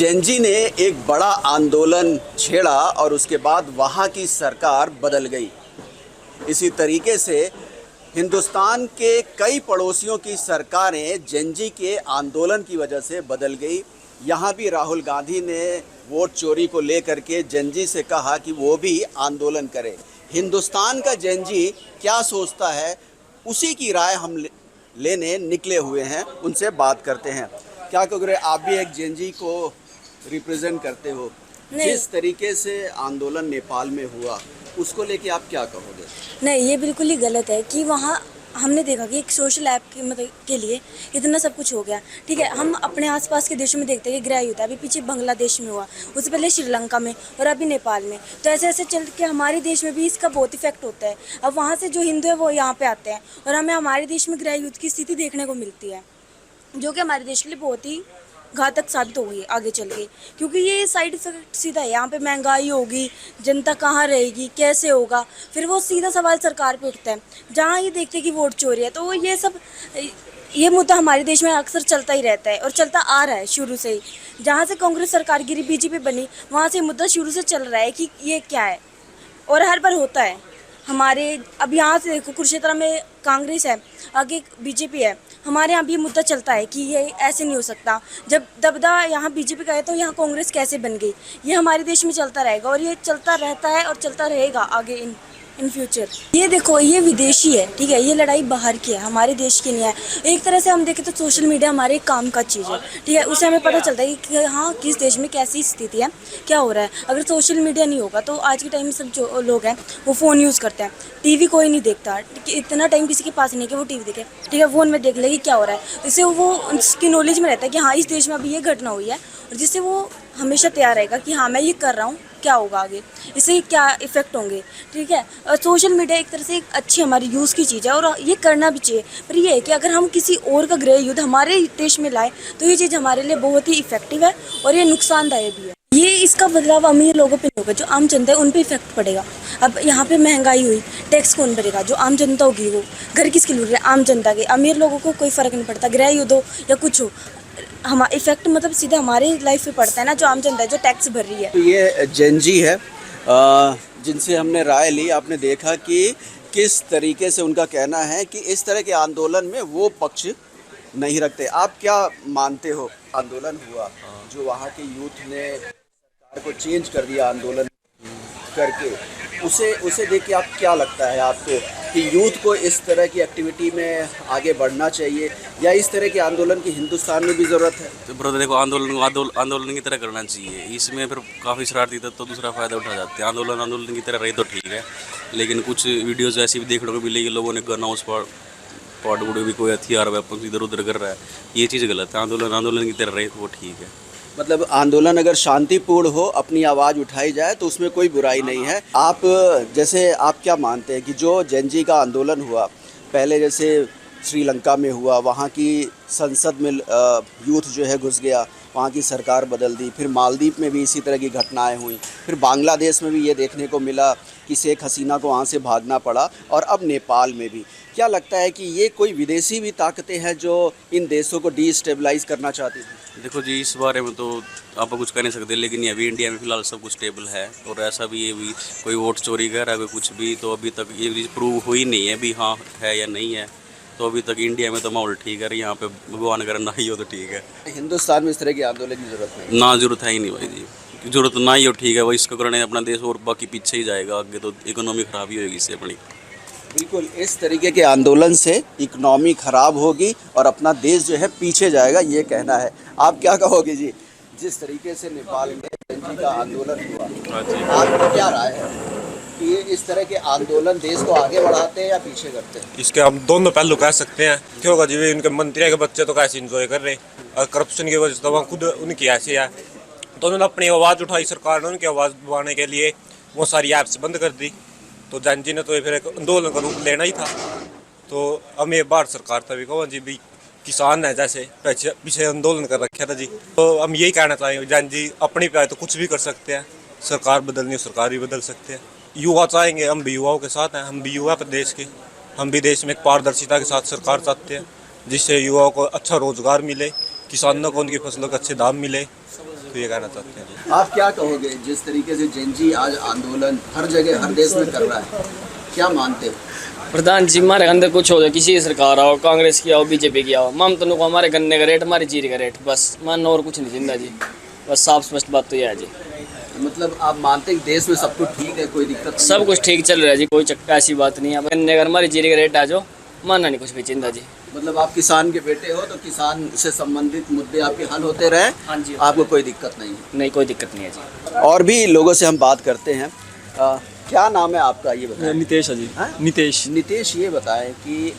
Gen Z ने एक बड़ा आंदोलन छेड़ा और उसके बाद वहाँ की सरकार बदल गई। इसी तरीके से हिंदुस्तान के कई पड़ोसियों की सरकारें जेनजी के आंदोलन की वजह से बदल गई। यहाँ भी राहुल गांधी ने वोट चोरी को लेकर के जेनजी से कहा कि वो भी आंदोलन करे। हिंदुस्तान का जेनजी क्या सोचता है, उसी की राय हम लेने निकले हुए हैं। उनसे बात करते हैं। क्या कहोगे, आप भी एक जेनजी को रिप्रेजेंट करते हो? जिस तरीके से आंदोलन नेपाल में हुआ उसको लेके आप क्या कहोगे? नहीं, ये बिल्कुल ही गलत है कि वहाँ हमने देखा कि एक सोशल ऐप के मतलब के लिए इतना सब कुछ हो गया। ठीक है, हम अपने आसपास के देशों में देखते हैं कि गृह युद्ध अभी पीछे बांग्लादेश में हुआ, उससे पहले श्रीलंका में और अभी नेपाल में। तो ऐसे ऐसे चल के हमारे देश में भी इसका बहुत इफेक्ट होता है। अब वहाँ से जो हिंदू है वो यहाँ पे आते हैं और हमें हमारे देश में गृह युद्ध की स्थिति देखने को मिलती है, जो कि हमारे देश के लिए बहुत ही घातक साबित होगी आगे चल के, क्योंकि ये साइड इफेक्ट सीधा है। यहाँ पे महंगाई होगी, जनता कहाँ रहेगी, कैसे होगा, फिर वो सीधा सवाल सरकार पे उठता है। जहाँ ये देखते हैं कि वोट चोरी है, तो ये मुद्दा हमारे देश में अक्सर चलता ही रहता है और चलता आ रहा है शुरू से ही। जहाँ से कांग्रेस सरकार गिरी, बीजेपी बनी, वहाँ से मुद्दा शुरू से चल रहा है कि ये क्या है, और हर बार होता है। हमारे अब यहाँ से देखो, कुरुक्षेत्र में कांग्रेस है, आगे बीजेपी है। हमारे यहाँ भी ये मुद्दा चलता है कि ये ऐसे नहीं हो सकता। जब दबदबा यहाँ बीजेपी का है तो यहाँ कांग्रेस कैसे बन गई। ये हमारे देश में चलता रहेगा और ये चलता रहता है और चलता रहेगा आगे इन फ्यूचर। ये देखो, ये विदेशी है, ठीक है, ये लड़ाई बाहर की है, हमारे देश की नहीं है। एक तरह से हम देखें तो सोशल मीडिया हमारे काम का चीज़ है, ठीक है। उससे हमें पता चलता है कि हाँ, किस देश में कैसी स्थिति है, क्या हो रहा है। अगर सोशल मीडिया नहीं होगा तो आज के टाइम में सब जो लोग हैं वो फ़ोन यूज़ करते हैं, टीवी कोई नहीं देखता। इतना टाइम किसी के पास नहीं है कि वो टीवी देखे, ठीक है, फ़ोन में देख ले कि क्या हो रहा है। इससे वो उसकी नॉलेज में रहता है कि हाँ, इस देश में अभी ये घटना हुई है, और जिससे वो हमेशा तैयार रहेगा कि हाँ, मैं ये कर रहा हूँ, क्या होगा आगे, इससे क्या इफ़ेक्ट होंगे, ठीक है। और सोशल मीडिया एक तरह से एक अच्छी हमारी यूज़ की चीज़ है और ये करना भी चाहिए। पर ये है कि अगर हम किसी और का गृह युद्ध हमारे देश में लाए तो ये चीज़ हमारे लिए बहुत ही इफेक्टिव है और ये नुकसानदायक भी है। ये इसका बदलाव अमीर लोगों पे नहीं होगा, जो आम जनता है उन पे इफेक्ट पड़ेगा। अब यहाँ पे महंगाई हुई, टैक्स कौन भरेगा? जो आम जनता होगी। वो घर किसकी लूट रही है? आम जनता के। अमीर लोगों को कोई फ़र्क नहीं पड़ता, गृह युद्ध हो या कुछ हो, हमारा इफेक्ट मतलब सीधा हमारे लाइफ पे पड़ता है ना, जो आम जनता है, जो टैक्स भर रही है। तो ये जेनजी है जिनसे हमने राय ली। आपने देखा कि किस तरीके से उनका कहना है कि इस तरह के आंदोलन में वो पक्ष नहीं रखते। आप क्या मानते हो? आंदोलन हुआ जो वहाँ के यूथ ने सरकार को चेंज कर दिया आंदोलन करके, उसे देख के आप क्या लगता है आपको कि यूथ को इस तरह की एक्टिविटी में आगे बढ़ना चाहिए या इस तरह के आंदोलन की हिंदुस्तान में भी ज़रूरत है? तो ब्रदर देखो, आंदोलन की तरह करना चाहिए। इसमें फिर काफ़ी शरारती तत्व तो दूसरा फ़ायदा उठा जाते हैं। आंदोलन की तरह रही तो ठीक है, लेकिन कुछ वीडियोज़ ऐसी भी देखने को मिलेगी, लोगों ने गन हाउस पॉट उड़े भी, कोई हथियार वेपन इधर उधर कर रहा है। ये चीज़ गलत है। आंदोलन की तरह रहे तो वो ठीक है। मतलब आंदोलन अगर शांतिपूर्ण हो, अपनी आवाज़ उठाई जाए तो उसमें कोई बुराई नहीं है। आप जैसे आप क्या मानते हैं कि जो जेनजी का आंदोलन हुआ पहले, जैसे श्रीलंका में हुआ, वहाँ की संसद में यूथ जो है घुस गया, वहाँ की सरकार बदल दी, फिर मालदीव में भी इसी तरह की घटनाएं हुई, फिर बांग्लादेश में भी ये देखने को मिला कि शेख हसीना को वहाँ से भागना पड़ा, और अब नेपाल में भी। क्या लगता है कि ये कोई विदेशी भी ताकतें हैं जो इन देशों को डिस्टेबलाइज करना चाहती थी? देखो जी, इस बारे में तो आप कुछ कह नहीं सकते, लेकिन अभी इंडिया में फ़िलहाल सब कुछ स्टेबल है। और ऐसा भी ये भी कोई वोट चोरी कर रहा है, कोई कुछ भी, तो अभी तक ये चीज़ प्रूव हुई नहीं है भी हाँ है या नहीं है। तो अभी तक इंडिया में तो माहौल ठीक है, यहाँ पे भगवान अगर ना ही हो तो ठीक है। हिंदुस्तान में इस तरह के आंदोलन की ज़रूरत नहीं ना, ज़रूरत है ही नहीं भाई जी, ज़रूरत ना ही हो, ठीक है। वही इसका करने अपना देश और बाकी पीछे ही जाएगा, आगे तो इकोनॉमी ख़राब ही होगी इससे अपनी। बिल्कुल, इस तरीके के आंदोलन से इकोनॉमी ख़राब होगी और अपना देश जो है पीछे जाएगा, ये कहना है। आप क्या कहोगे जी, जिस तरीके से नेपाल में जेनजी का आंदोलन हुआ, आपकी क्या राय है कि ये इस तरह के आंदोलन देश को आगे बढ़ाते हैं या पीछे करते हैं? इसके हम दोनों पहलू कह सकते हैं। क्यों होगा जी, इनके मंत्री के बच्चे तो कैसे इंजॉय कर रहे हैं, और करप्शन की वजह से तो वहाँ खुद उनकी ऐसी है। तो उन्होंने अपनी आवाज़ उठाई, सरकार ने उनकी आवाज़ दबाने के लिए वो सारी ऐप्स बंद कर दी। तो जेनजी ने तो फिर एक आंदोलन का रूप लेना ही था। तो हम ये भारत सरकार तभी कहो जी भी, किसान है जैसे पीछे आंदोलन कर रखा था जी। तो हम यही कहना चाहेंगे, जेनजी अपनी पे आए तो कुछ भी कर सकते हैं, सरकार बदलनी हो सरकार भी बदल सकते हैं। युवा चाहेंगे, हम भी युवाओं के साथ हैं, हम भी युवा प्रदेश के, हम भी देश में एक पारदर्शिता के साथ सरकार चाहते हैं, जिससे युवाओं को अच्छा रोजगार मिले, किसानों को उनकी फसलों के अच्छे दाम मिले, तो ये कहना चाहते हैं जी। आप क्या कहोगे जिस तरीके से जेनजी आज आंदोलन हर जगह हर देश में कर रहा है, क्या मानते हो? प्रधान जी हमारे अंदर कुछ हो जाए, किसी की सरकार आओ, कांग्रेस की आओ, बीजेपी की आओ, ममता को हमारे गन्ने का रेट, हमारी जीरे का रेट, बस मान और कुछ नहीं जिंदा जी। बस साफ स्पष्ट बात तो यह है जी। मतलब आप मानते हैं कि देश में सब कुछ ठीक है, कोई दिक्कत नहीं सब है? कुछ ठीक चल रहा है जी, कोई चक्का ऐसी बात नहीं है। गन्ने का हमारी जीरे का रेट आ जाओ, मानना नहीं कुछ भी जिंदा जी। मतलब आप किसान के बेटे हो तो किसान से संबंधित मुद्दे आपके हल होते रहे, हाँ जी। आपको कोई दिक्कत नहीं है। नहीं कोई दिक्कत नहीं है जी। और भी लोगों से हम बात करते हैं। क्या नाम है आपका, ये बताएं। नितेश है जी। हाँ? नितेश। नितेश, ये बताएं कि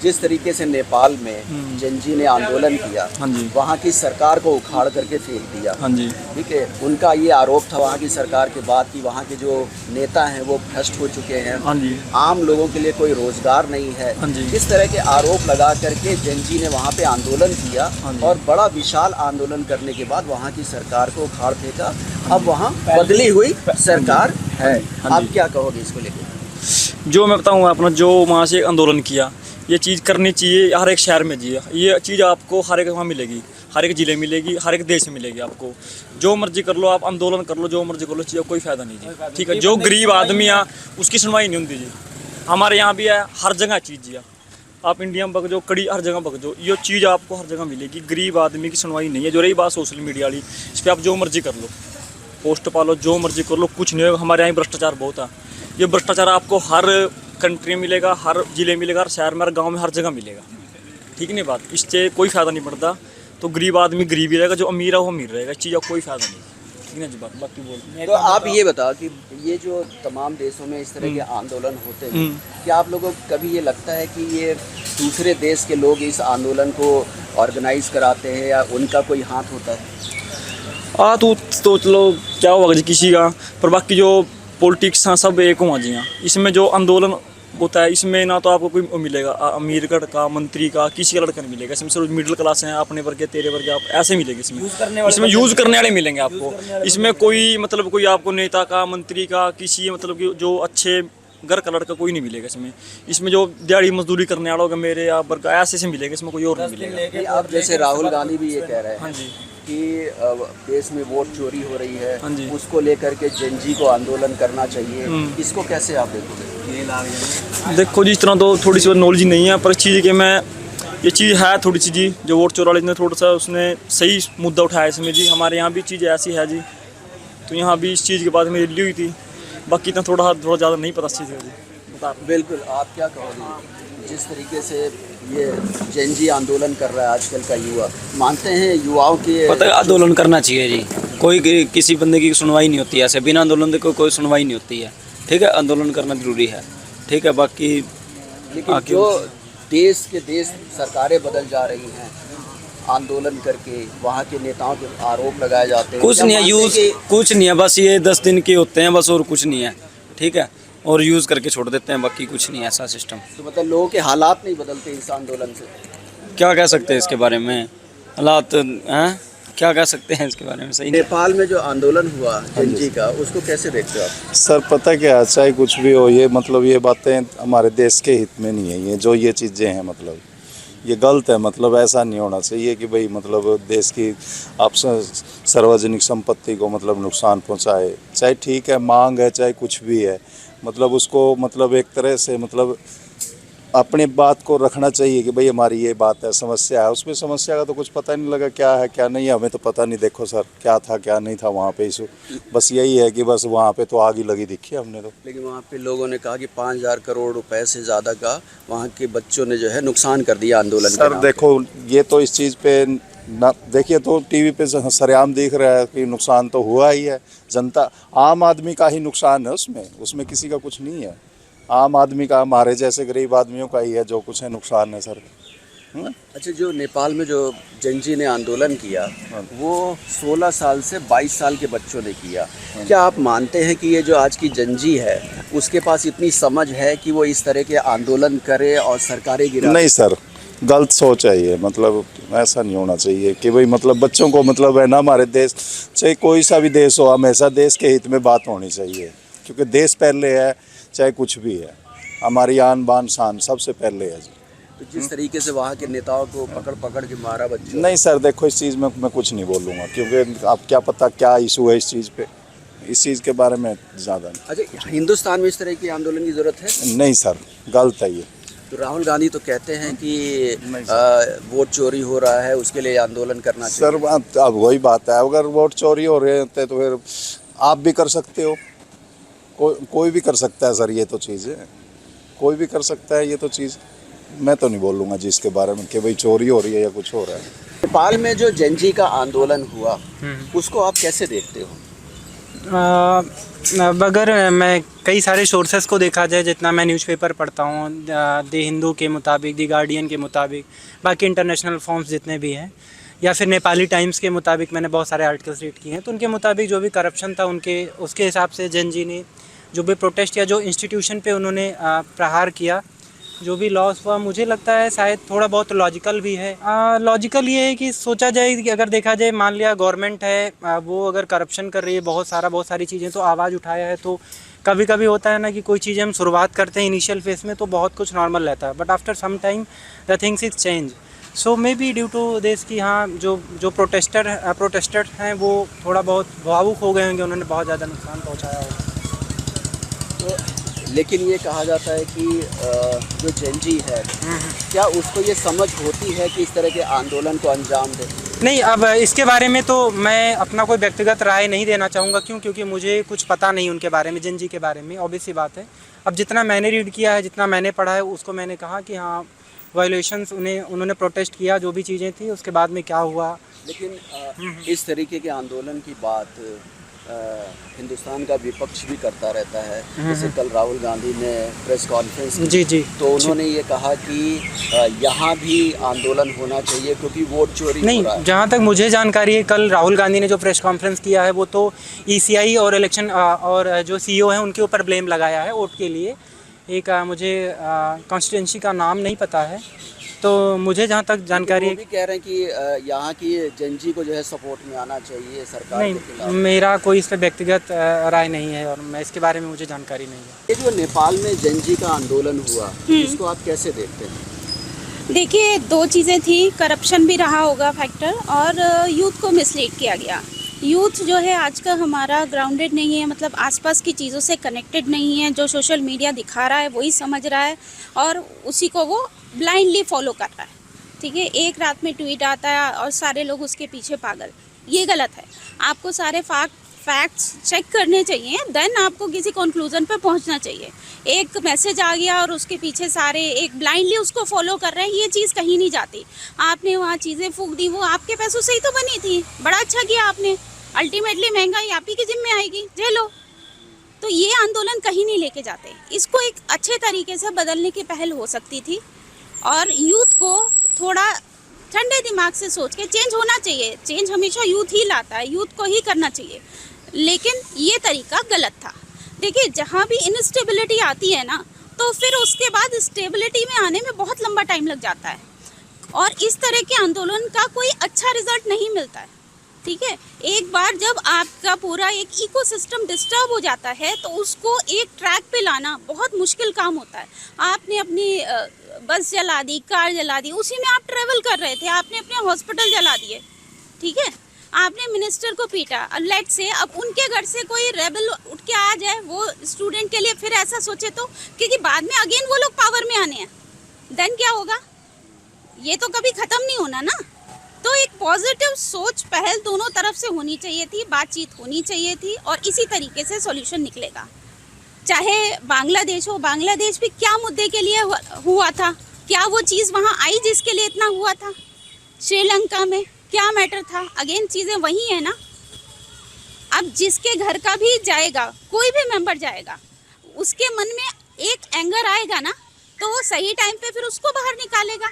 जिस तरीके से नेपाल में जेनजी ने आंदोलन किया, हाँ जी। वहाँ की सरकार को उखाड़ करके फेंक दिया, हाँ जी। ठीक है, उनका ये आरोप था वहाँ की सरकार के बाद कि वहाँ के जो नेता हैं वो भ्रष्ट हो चुके हैं, हाँ जी। आम लोगों के लिए कोई रोजगार नहीं है। हाँ जी। इस तरह के आरोप लगा करके जेनजी ने वहाँ पे आंदोलन किया हाँ जी। और बड़ा विशाल आंदोलन करने के बाद वहाँ की सरकार को उखाड़ फेंका। अब वहाँ बदली हुई सरकार है। हाँ आप जी। क्या कहोगे इसको लेकर? जो मैं बताऊँ अपना, जो वहाँ से आंदोलन किया, ये चीज़ करनी चाहिए हर एक शहर में जी। ये चीज़ आपको हर एक वहाँ मिलेगी, हर एक ज़िले में मिलेगी, हर एक देश में मिलेगी आपको। जो मर्जी कर लो आप, आंदोलन कर लो, जो मर्जी कर लो, चीज़ कोई फ़ायदा नहीं जी। ठीक है, जो गरीब आदमी है उसकी सुनवाई नहीं होती जी। हमारे यहाँ भी है, हर जगह चीज़ जी। आप इंडिया में बग जाओ, कड़ी हर जगह बग जाओ, ये चीज़ आपको हर जगह मिलेगी। गरीब आदमी की सुनवाई नहीं है। जो रही बात सोशल मीडिया वाली, इस पर आप जो मर्जी कर लो, पोस्ट पालो, जो मर्जी कर लो, कुछ नहीं होगा। हमारे यहाँ भ्रष्टाचार बहुत है। ये भ्रष्टाचार आपको हर कंट्री में मिलेगा, हर जिले में मिलेगा, हर शहर में, हर गांव में, हर जगह मिलेगा। ठीक नहीं बात, इससे कोई फ़ायदा नहीं पड़ता। तो गरीब आदमी गरीब ही रहेगा, जो अमीर है वो अमीर रहेगा। इस चीज़ का कोई फ़ायदा नहीं। ठीक है जी, बात बाकी बोल। तो आप ये बताओ कि ये जो तमाम देशों में इस तरह के आंदोलन होते हैं, क्या आप लोगों को कभी ये लगता है कि ये दूसरे देश के लोग इस आंदोलन को ऑर्गेनाइज कराते हैं या उनका कोई हाथ होता है? तो चलो क्या होगा जी किसी का, पर बाकी जो पॉलिटिक्स हैं सब एक हुआ जी। यहाँ इसमें जो आंदोलन होता है, इसमें ना तो आपको कोई मिलेगा अमीर का, मंत्री का, किसी का लड़का नहीं मिलेगा। इसमें सिर्फ मिडिल क्लास हैं, अपने वर्ग के, तेरे वर्ग के, आप ऐसे मिलेंगे। इसमें यूज़ करने वाले मिलेंगे आपको। इसमें कोई मतलब कोई आपको नेता का, मंत्री का, किसी मतलब कि जो अच्छे घर का लड़का कोई नहीं मिलेगा इसमें जो दिहाड़ी मजदूरी करने वाला होगा मेरे या वर्ग, ऐसे से मिलेगा। इसमें कोई और नहीं मिलेगा। अब जैसे राहुल गांधी भी ये कह रहे हैं हाँ जी कि देश में वोट चोरी हो रही है, हाँ जी। उसको लेकर के जेनजी को आंदोलन करना चाहिए, इसको कैसे आप देखोगे? देखो जी, इस तरह तो थोड़ी सी नॉलेज नहीं है, पर इस चीज़ के मैं ये चीज़ है थोड़ी सी जी। जो वोट चोर वाले ने थोड़ा सा उसने सही मुद्दा उठाया इसमें जी। हमारे यहाँ भी चीज़ ऐसी है जी, तो यहाँ भी इस चीज़ के बाद मेरी ली हुई थी। बाकी इतना थोड़ा ज़्यादा नहीं पता इस चीज़ का जी। बिल्कुल, आप क्या कहोगे जिस तरीके से ये जेनजी आंदोलन कर रहा है आजकल का युवा, मानते हैं युवाओं की पता है आंदोलन करना चाहिए जी। कोई किसी बंदे की सुनवाई नहीं होती है, ऐसे बिना आंदोलन के कोई सुनवाई नहीं होती है। ठीक है, आंदोलन करना जरूरी है। ठीक है, बाकी लेकिन जो देश के देश सरकारें बदल जा रही हैं आंदोलन करके, वहाँ के नेताओं के आरोप लगाए जाते हैं, कुछ क्या नहीं है, मानते हैं यूज़ कि- कुछ नहीं है, बस ये 10 दिन के होते हैं बस, और कुछ नहीं है। ठीक है, और यूज़ करके छोड़ देते हैं, बाकी कुछ नहीं है ऐसा सिस्टम। तो मतलब लोगों के हालात नहीं बदलते इस आंदोलन से? क्या कह सकते हैं इसके बारे में, हालात हैं, क्या कह सकते हैं इसके बारे में, सही नहीं। नेपाल में जो आंदोलन हुआ जेनजी का, उसको कैसे देखते हो आप? सर पता क्या है, चाहे कुछ भी हो, ये मतलब ये बातें हमारे देश के हित में नहीं है। ये जो ये चीज़ें हैं मतलब ये गलत है। मतलब ऐसा नहीं होना चाहिए कि भाई मतलब देश की आप सार्वजनिक संपत्ति को मतलब नुकसान पहुंचाए। चाहे ठीक है, मांग है, चाहे कुछ भी है, मतलब उसको मतलब एक तरह से मतलब अपनी बात को रखना चाहिए कि भाई हमारी ये बात है, समस्या है। उसमें समस्या का तो कुछ पता नहीं लगा क्या है क्या नहीं है, हमें तो पता नहीं। देखो सर, क्या था क्या नहीं था वहाँ पे इशू, बस यही है कि बस वहाँ पे तो आग ही लगी दिखी हमने तो। लेकिन वहाँ पे लोगों ने कहा कि 5,000 करोड़ रुपए से ज़्यादा का वहाँ के बच्चों ने जो है नुकसान कर दिया आंदोलन के सर नाम देखो, ये तो इस चीज़ पे ना देखिए, तो टीवी पे सरेआम दिख रहा है कि नुकसान तो हुआ ही है। जनता, आम आदमी का ही नुकसान है उसमें किसी का कुछ नहीं है। आम आदमी का, हमारे जैसे गरीब आदमियों का ही है जो कुछ है नुकसान है सर। अच्छा, जो नेपाल में जो जेनजी ने आंदोलन किया वो 16 साल से 22 साल के बच्चों ने किया। क्या आप मानते हैं कि ये जो आज की जेनजी है उसके पास इतनी समझ है कि वो इस तरह के आंदोलन करे और सरकारें गिरा? नहीं सर, गलत सोच है ये। मतलब ऐसा नहीं होना चाहिए कि भाई मतलब बच्चों को मतलब है ना, हमारे देश चाहे कोई सा भी देश हो, हमेशा देश के हित में बात होनी चाहिए, क्योंकि देश पहले है, चाहे कुछ भी है। हमारी आन बान शान सबसे पहले है। तो जिस तरीके से वहाँ के नेताओं को पकड़ पकड़ के मारा बच्चों, नहीं सर, देखो इस चीज़ में मैं कुछ नहीं बोलूँगा, क्योंकि आप क्या पता क्या इशू है इस चीज़ पे, इस चीज़ के बारे में ज़्यादा नहीं। अच्छा, हिंदुस्तान में इस तरह की आंदोलन की ज़रूरत है? नहीं सर, गलत है ये। तो राहुल गांधी तो कहते हैं कि वोट चोरी हो रहा है, उसके लिए आंदोलन करना चाहिए। सर अब वही बात है, अगर वोट चोरी हो रहे थे तो फिर आप भी कर सकते हो, कोई भी कर सकता है सर, ये तो चीज़ है, कोई भी कर सकता है ये तो चीज़। मैं तो नहीं बोलूँगा जी इसके बारे में कि भाई चोरी हो रही है या कुछ हो रहा है। नेपाल में जो जेनजी का आंदोलन हुआ उसको आप कैसे देखते हो? अगर मैं कई सारे सोर्सेस को देखा जाए, जितना मैं न्यूज़पेपर पढ़ता हूँ, द हिंदू के मुताबिक, द गार्डियन के मुताबिक, बाकी इंटरनेशनल फॉर्म्स जितने भी हैं, या फिर नेपाली टाइम्स के मुताबिक मैंने बहुत सारे आर्टिकल्स रीड किए हैं, तो उनके मुताबिक जो भी करप्शन था उसके हिसाब से जेनजी ने जो भी प्रोटेस्ट या जो इंस्टीट्यूशन पे उन्होंने प्रहार किया, जो भी लॉस हुआ, मुझे लगता है शायद थोड़ा बहुत लॉजिकल भी है। लॉजिकल ये है कि सोचा जाए कि अगर देखा जाए, मान लिया गवर्नमेंट है वो अगर करप्शन कर रही है बहुत सारी चीज़ें, तो आवाज़ उठाया है, तो कभी कभी होता है ना कि कोई चीज़ें हम शुरुआत करते हैं इनिशियल फेस में तो बहुत कुछ नॉर्मल रहता है, but after some time the things is change. So may be due to this कि हाँ जो प्रोटेस्टर हैं वो थोड़ा बहुत भावुक हो गए होंगे, उन्होंने बहुत ज़्यादा नुकसान पहुँचाया होगा। लेकिन ये कहा जाता है कि जो जेनजी है, क्या उसको ये समझ होती है कि इस तरह के आंदोलन को अंजाम दे? नहीं, अब इसके बारे में तो मैं अपना कोई व्यक्तिगत राय नहीं देना चाहूँगा, क्योंकि मुझे कुछ पता नहीं उनके बारे में, जेनजी के बारे में, ऑब्वियस सी बात है। अब जितना मैंने रीड किया है, जितना मैंने पढ़ा है, उसको मैंने कहा कि हाँ वायलेशंस उन्होंने प्रोटेस्ट किया, जो भी चीज़ें थी, उसके बाद में क्या हुआ। लेकिन इस तरीके के आंदोलन की बात हिंदुस्तान का विपक्ष भी करता रहता है। जैसे कल राहुल गांधी ने प्रेस कॉन्फ्रेंस की, जी तो उन्होंने ये कहा कि यहाँ भी आंदोलन होना चाहिए क्योंकि वोट चोरी नहीं, हो रहा है। जहाँ तक मुझे जानकारी है, कल राहुल गांधी ने जो प्रेस कॉन्फ्रेंस किया है वो तो ECI और इलेक्शन और जो CEO हैं उनके ऊपर ब्लेम लगाया है वोट के लिए। एक मुझे कॉन्स्टिट्यूंसी का नाम नहीं पता है, तो मुझे जहाँ तक जानकारी वो भी कह रहे हैं कि यहाँ की जेनजी को जो है सपोर्ट में आना चाहिए सरकार के खिलाफ। नहीं, मेरा कोई इस पर व्यक्तिगत राय नहीं है और मैं इसके बारे में मुझे जानकारी नहीं है। ये जो नेपाल में जेनजी का आंदोलन हुआ, इसको आप कैसे देखते हैं? देखिए, दो चीज़ें थी, करप्शन भी रहा होगा फैक्टर, और यूथ को मिसलीड किया गया। यूथ जो है आज का हमारा ग्राउंडेड नहीं है, मतलब आसपास की चीज़ों से कनेक्टेड नहीं है। जो सोशल मीडिया दिखा रहा है वही समझ रहा है और उसी को वो ब्लाइंडली फॉलो कर रहा है। ठीक है, एक रात में ट्वीट आता है और सारे लोग उसके पीछे पागल। ये गलत है। आपको सारे फैक्ट्स चेक करने चाहिए, देन आपको किसी कंक्लूजन पे पहुंचना चाहिए। एक मैसेज आ गया और उसके पीछे सारे एक ब्लाइंडली उसको फॉलो कर रहे हैं, ये चीज़ कहीं नहीं जाती। आपने वहाँ चीज़ें फूंक दी, वो आपके पैसों से ही तो बनी थी, बड़ा अच्छा किया आपने। अल्टीमेटली महंगाई आप ही की जिम्मे आएगी, झेलो। तो ये आंदोलन कहीं नहीं लेके जाते। इसको एक अच्छे तरीके से बदलने की पहल हो सकती थी और यूथ को थोड़ा ठंडे दिमाग से सोच के चेंज होना चाहिए। चेंज हमेशा यूथ ही लाता है, यूथ को ही करना चाहिए, लेकिन ये तरीका गलत था। देखिए, जहाँ भी इनस्टेबिलिटी आती है ना, तो फिर उसके बाद स्टेबिलिटी में आने में बहुत लंबा टाइम लग जाता है और इस तरह के आंदोलन का कोई अच्छा रिजल्ट नहीं मिलता है। ठीक है, एक बार जब आपका पूरा एक इकोसिस्टम डिस्टर्ब हो जाता है तो उसको एक ट्रैक पे लाना बहुत मुश्किल काम होता है। आपने अपनी बस जला दी, कार जला दी, उसी में आप ट्रेवल कर रहे थे, आपने अपने हॉस्पिटल जला दिए। ठीक है, आपने मिनिस्टर को पीटा, लेट से अब उनके घर से कोई रेबल उठ के आ जाए वो स्टूडेंट के लिए, फिर ऐसा सोचे तो, क्योंकि बाद में अगेन वो लोग पावर में आने हैं, देन क्या होगा? ये तो कभी ख़त्म नहीं होना ना। तो एक पॉजिटिव सोच पहल दोनों तरफ से होनी चाहिए थी, बातचीत होनी चाहिए थी और इसी तरीके से सॉल्यूशन निकलेगा। चाहे बांग्लादेश हो, बांग्लादेश भी क्या मुद्दे के लिए हुआ था? क्या वो चीज़ वहाँ आई जिसके लिए इतना हुआ था? श्रीलंका में क्या मैटर था? अगेन चीज़ें वही है ना। अब जिसके घर का भी जाएगा, कोई भी मेंबर जाएगा, उसके मन में एक एंगर आएगा ना, तो वो सही टाइम पे फिर उसको बाहर निकालेगा।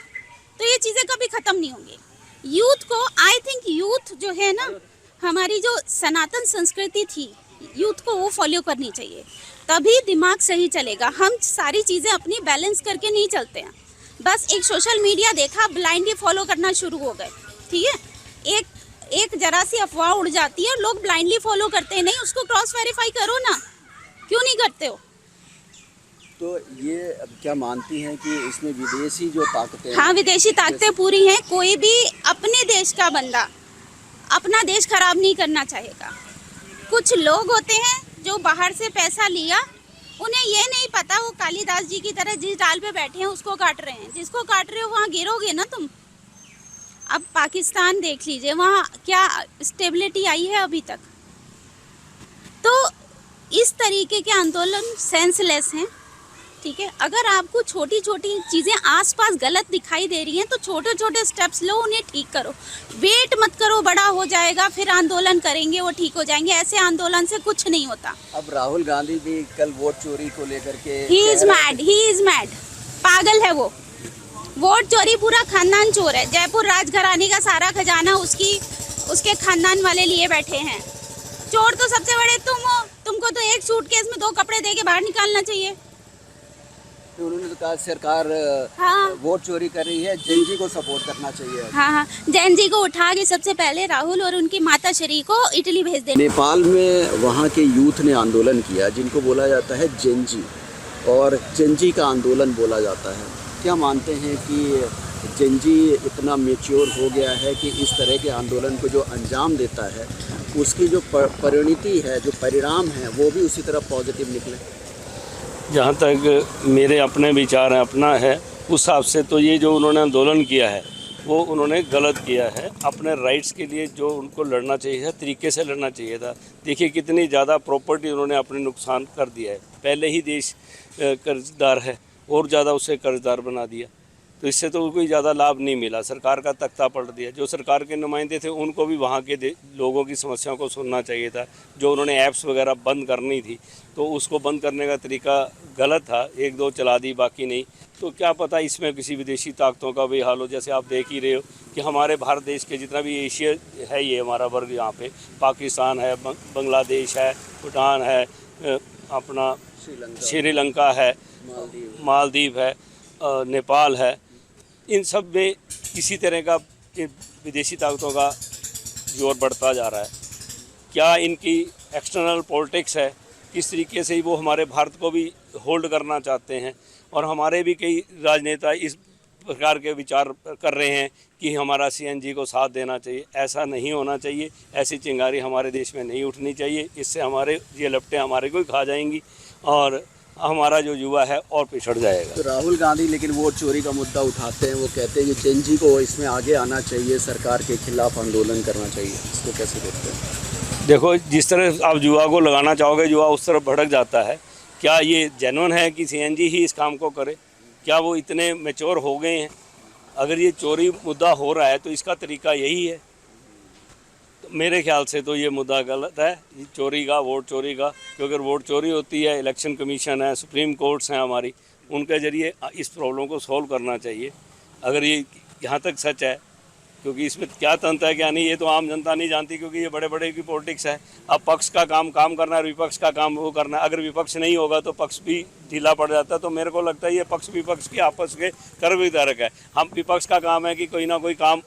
तो ये चीज़ें कभी ख़त्म नहीं होंगी। यूथ को, आई थिंक यूथ जो है ना, हमारी जो सनातन संस्कृति थी, यूथ को वो फॉलो करनी चाहिए, तभी दिमाग सही चलेगा। हम सारी चीज़ें अपनी बैलेंस करके नहीं चलते हैं, बस एक सोशल मीडिया देखा, ब्लाइंडली फॉलो करना शुरू हो गए। ठीक है, एक जरा सी अफवाह उड़ जाती है, लोग ब्लाइंडली फॉलो करते हैं। नहीं, उसको क्रॉस वेरीफाई करो ना, क्यों नहीं करते हो? तो ये अब क्या मानती हैं कि इसमें विदेशी जो ताकतें हैं, हाँ, विदेशी ताकतें पूरी हैं। कोई भी अपने देश का बंदा अपना देश खराब नहीं करना चाहेगा। कुछ लोग होते हैं जो बाहर से पैसा लिया, उन्हें ये नहीं पता वो कालिदास जी की तरह जिस डाल पे बैठे हैं उसको काट रहे हैं। जिसको काट रहे हो वहाँ गिरोगे ना तुम। अब पाकिस्तान देख लीजिए, वहाँ क्या स्टेबिलिटी आई है अभी तक। तो इस तरीके के आंदोलन सेंसलेस हैं, ठीक है। अगर आपको छोटी छोटी चीज़ें आसपास गलत दिखाई दे रही हैं तो छोटे छोटे स्टेप्स लो, उन्हें ठीक करो। वेट मत करो बड़ा हो जाएगा फिर आंदोलन करेंगे वो ठीक हो जाएंगे। ऐसे आंदोलन से कुछ नहीं होता। अब राहुल गांधी भी कल वोट चोरी को लेकर के ही इज मैड, पागल है वो। वोट चोरी, पूरा खानदान चोर है। जयपुर राजघराने का सारा खजाना उसके खानदान वाले लिए बैठे हैं। चोर तो सबसे बड़े तुम हो। तुमको तो एक सूटकेस में 2 कपड़े दे के बाहर निकालना चाहिए। तो उन्होंने तो कहा सरकार हाँ। वोट चोरी कर रही है, जेनजी को सपोर्ट करना चाहिए। हाँ, जैन को उठा के सबसे पहले राहुल और उनकी माता श्री को इटली भेज दें। नेपाल में वहाँ के यूथ ने आंदोलन किया जिनको बोला जाता है जेनजी, और जेनजी का आंदोलन बोला जाता है। क्या मानते हैं कि जेनजी इतना मैच्योर हो गया है कि इस तरह के आंदोलन को जो अंजाम देता है उसकी जो परिणति है, जो परिणाम है, वो भी उसी तरह पॉजिटिव निकले? जहाँ तक मेरे अपने विचार हैं, अपना है, उस हिसाब से तो ये जो उन्होंने आंदोलन किया है वो उन्होंने गलत किया है। अपने राइट्स के लिए जो उनको लड़ना चाहिए था, तरीके से लड़ना चाहिए था। देखिए कितनी ज़्यादा प्रॉपर्टी उन्होंने अपने नुकसान कर दिया है। पहले ही देश कर्जदार है और ज़्यादा उसे कर्जदार बना दिया, तो इससे तो कोई ज़्यादा लाभ नहीं मिला। सरकार का तख्ता पलट दिया। जो सरकार के नुमाइंदे थे उनको भी वहाँ के लोगों की समस्याओं को सुनना चाहिए था। जो उन्होंने ऐप्स वगैरह बंद करनी थी तो उसको बंद करने का तरीका गलत था। 1-2 चला दी, बाकी नहीं। तो क्या पता इसमें किसी विदेशी ताकतों का भी हाल हो। जैसे आप देख ही रहे हो कि हमारे भारत देश के जितना भी एशिया है, ये हमारा वर्ग, यहाँ पे पाकिस्तान है, बांग्लादेश है, भूटान है, अपना श्रीलंका है, मालदीव है, नेपाल है, इन सब में किसी तरह का विदेशी ताकतों का जोर बढ़ता जा रहा है। क्या इनकी एक्सटर्नल पॉलिटिक्स है, किस तरीके से वो हमारे भारत को भी होल्ड करना चाहते हैं। और हमारे भी कई राजनेता इस प्रकार के विचार कर रहे हैं कि हमारा CNG को साथ देना चाहिए। ऐसा नहीं होना चाहिए। ऐसी चिंगारी हमारे देश में नहीं उठनी चाहिए। इससे हमारे ये लपटें हमारे को ही खा जाएंगी और हमारा जो युवा है और पिछड़ जाएगा। तो राहुल गांधी लेकिन वोट चोरी का मुद्दा उठाते हैं। वो कहते हैं कि जेनजी को इसमें आगे आना चाहिए, सरकार के खिलाफ आंदोलन करना चाहिए। इसको कैसे देखते हैं? देखो, जिस तरह आप युवा को लगाना चाहोगे, युवा उस तरफ भड़क जाता है। क्या ये जेन्युइन है कि CNG ही इस काम को करे? क्या वो इतने मैच्योर हो गए हैं? अगर ये चोरी मुद्दा हो रहा है तो इसका तरीका यही है। तो मेरे ख्याल से तो ये मुद्दा गलत है, चोरी का, वोट चोरी का। क्योंकि अगर वोट चोरी होती है, इलेक्शन कमीशन है, सुप्रीम कोर्ट्स हैं हमारी, उनके ज़रिए इस प्रॉब्लम को सॉल्व करना चाहिए। अगर ये यहाँ तक सच है, क्योंकि इसमें क्या तंत्र है क्या नहीं ये तो आम जनता नहीं जानती, क्योंकि ये बड़े बड़े की पॉलिटिक्स है। अब पक्ष का काम करना है, विपक्ष का काम वो करना है। अगर विपक्ष नहीं होगा तो पक्ष भी ढीला पड़ जाता है। तो मेरे को लगता है ये पक्ष विपक्ष की आपस के कर वितरक है। हम विपक्ष का काम है कि कोई ना कोई काम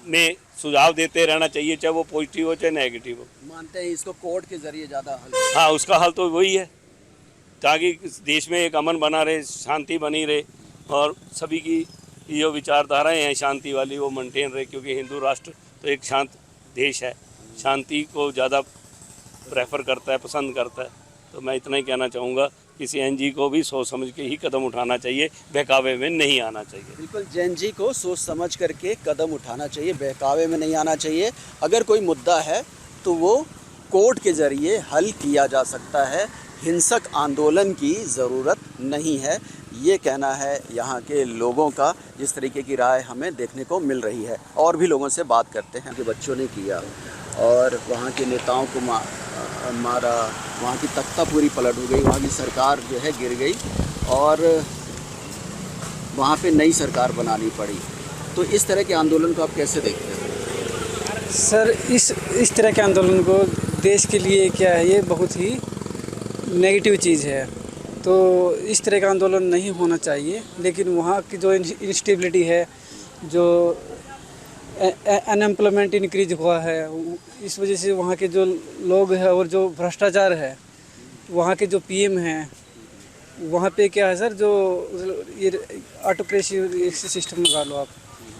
में सुझाव देते रहना चाहिए, चाहे वो पॉजिटिव हो चाहे नेगेटिव हो। मानते हैं इसको कोर्ट के जरिए ज़्यादा हल? हाँ, उसका हल तो वही है, ताकि देश में एक अमन बना रहे, शांति बनी रहे और सभी की जो विचारधाराएं हैं शांति वाली वो मेंटेन रहे। क्योंकि हिंदू राष्ट्र तो एक शांत देश है, शांति को ज़्यादा प्रेफर करता है, पसंद करता है। तो मैं इतना ही कहना चाहूँगा कि CNG को भी सोच समझ के ही कदम उठाना चाहिए, बहकावे में नहीं आना चाहिए। बिल्कुल, जेनजी को सोच समझ करके कदम उठाना चाहिए, बहकावे में नहीं आना चाहिए। अगर कोई मुद्दा है तो वो कोर्ट के ज़रिए हल किया जा सकता है, हिंसक आंदोलन की ज़रूरत नहीं है। ये कहना है यहाँ के लोगों का, जिस तरीके की राय हमें देखने को मिल रही है। और भी लोगों से बात करते हैं कि बच्चों ने किया और वहाँ के नेताओं को मारा, वहाँ की तख्ता पूरी पलट हो गई, वहाँ की सरकार जो है गिर गई और वहाँ पे नई सरकार बनानी पड़ी। तो इस तरह के आंदोलन को आप कैसे देखते हैं? सर, इस तरह के आंदोलन को देश के लिए क्या है, ये बहुत ही नेगेटिव चीज़ है। तो इस तरह का आंदोलन नहीं होना चाहिए। लेकिन वहाँ की जो इंस्टेबिलिटी है, जो अनएम्प्लॉयमेंट इंक्रीज हुआ है, इस वजह से वहाँ के जो लोग हैं और जो भ्रष्टाचार है, वहाँ के जो PM हैं वहाँ पे क्या है सर, जो ये ऑटोक्रेसी सिस्टम लगा लो आप,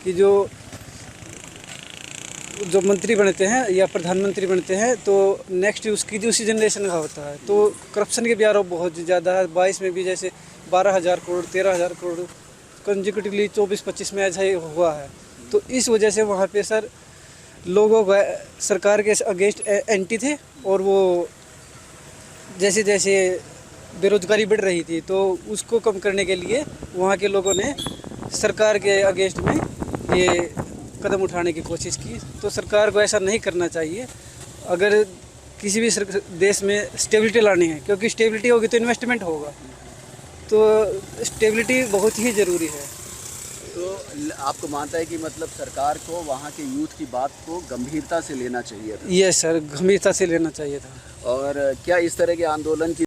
कि जो मंत्री बनते हैं या प्रधानमंत्री बनते हैं तो नेक्स्ट उसकी उसी जनरेशन का होता है, तो करप्शन के भी आरोप बहुत ज़्यादा है। 22 में भी जैसे 12,000 करोड़ 13,000 करोड़ कंजिक्यूटिवली 24-25 में ऐसा ही हुआ है। तो इस वजह से वहाँ पे सर लोगों का सरकार के अगेंस्ट एंटी थे, और वो जैसे जैसे बेरोजगारी बढ़ रही थी तो उसको कम करने के लिए वहाँ के लोगों ने सरकार के अगेंस्ट में ये कदम उठाने की कोशिश की। तो सरकार को ऐसा नहीं करना चाहिए। अगर किसी भी देश में स्टेबिलिटी लानी है, क्योंकि स्टेबिलिटी होगी तो इन्वेस्टमेंट होगा, तो स्टेबिलिटी बहुत ही ज़रूरी है। तो आपको मानता है कि मतलब सरकार को वहाँ के यूथ की बात को गंभीरता से लेना चाहिए था? यस सर, गंभीरता से लेना चाहिए था। और क्या इस तरह के आंदोलन की